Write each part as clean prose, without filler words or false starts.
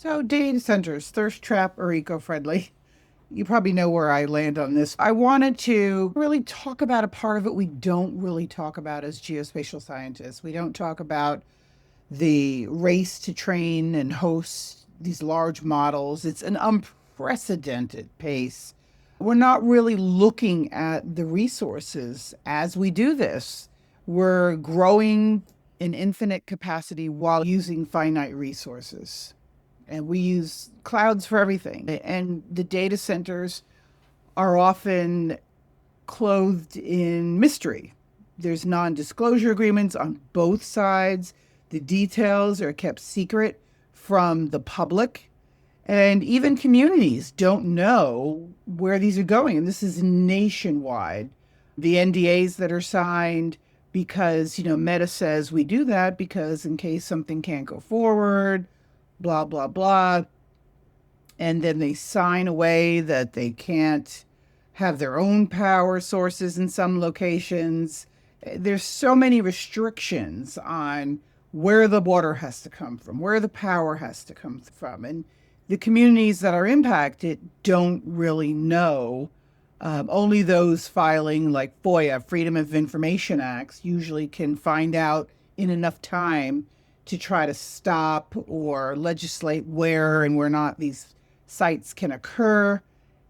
So data centers, thirst trap or eco-friendly? You probably know where I land on this. I wanted to really talk about a part of it we don't really talk about as geospatial scientists. We don't talk about the race to train and host these large models. It's an unprecedented pace. We're not really looking at the resources as we do this. We're growing in infinite capacity while using finite resources. And we use clouds for everything. And the data centers are often clothed in mystery. There's non disclosure agreements on both sides. The details are kept secret from the public. And even communities don't know where these are going. And this is nationwide. The NDAs that are signed because, Meta says we do that because in case something can't go forward, blah, blah, blah. And then they sign away that they can't have their own power sources in some locations. There's so many restrictions on where the water has to come from, where the power has to come from. And the communities that are impacted don't really know. Only those filing like FOIA, Freedom of Information Acts, usually can find out in enough time to try to stop or legislate where and where not these sites can occur.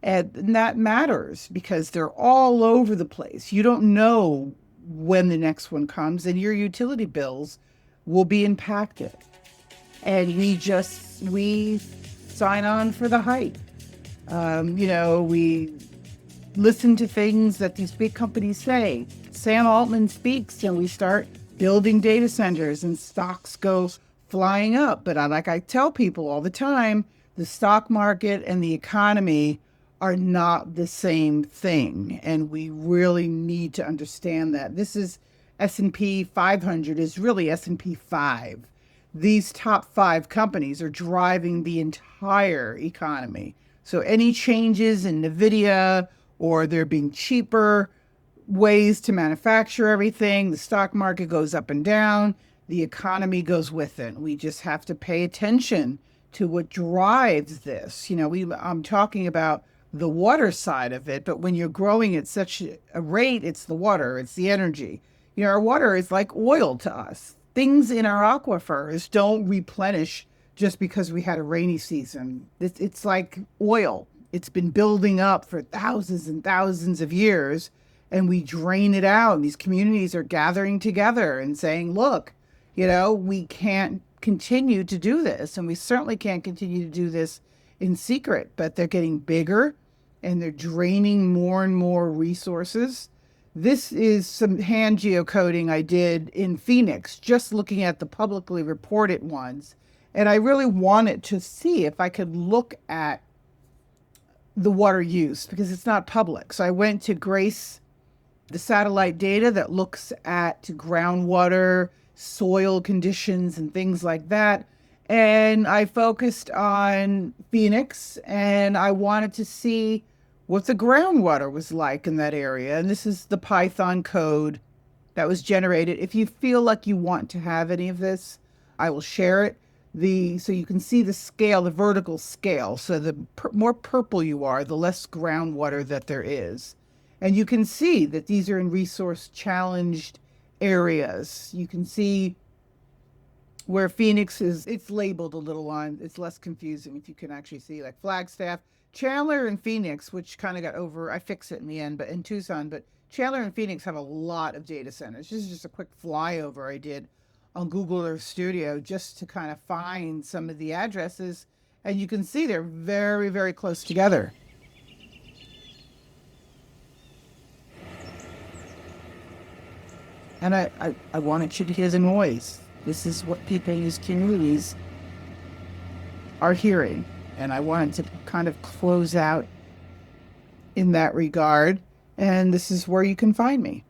And that matters because they're all over the place. You don't know when the next one comes, and your utility bills will be impacted. And we sign on for the hype. We listen to things that these big companies say. Sam Altman speaks, and we start building data centers, and stocks go flying up. But like I tell people all the time, the stock market and the economy are not the same thing. And we really need to understand that. This is S&P 500 is really S&P 5. These top 5 companies are driving the entire economy. So any changes in NVIDIA or there being cheaper ways to manufacture everything, the stock market goes up and down, the economy goes with it. We just have to pay attention to what drives this. I'm talking about the water side of it, but when you're growing at such a rate, it's the water, it's the energy. Our water is like oil to us. Things in our aquifers don't replenish just because we had a rainy season. It's like oil. It's been building up for thousands and thousands of years, and we drain it out. And these communities are gathering together and saying, look, we can't continue to do this. And we certainly can't continue to do this in secret, but they're getting bigger and they're draining more and more resources. This is some hand geocoding I did in Phoenix, just looking at the publicly reported ones. And I really wanted to see if I could look at the water use because it's not public. So I went to GRACE, the satellite data that looks at groundwater, soil conditions, and things like that. And I focused on Phoenix, and I wanted to see what the groundwater was like in that area. And this is the Python code that was generated. If you feel like you want to have any of this, I will share it. So you can see the scale, the vertical scale. So the more purple you are, the less groundwater that there is. And you can see that these are in resource challenged areas. You can see where Phoenix is, it's labeled a little on, it's less confusing if you can actually see like Flagstaff, Chandler and Phoenix, which kind of got over, I fixed it in the end, but in Tucson, but Chandler and Phoenix have a lot of data centers. This is just a quick flyover I did on Google Earth Studio just to kind of find some of the addresses. And you can see they're very, very close together. And I wanted you to hear the noise. This is what people in these communities are hearing. And I wanted to kind of close out in that regard. And this is where you can find me.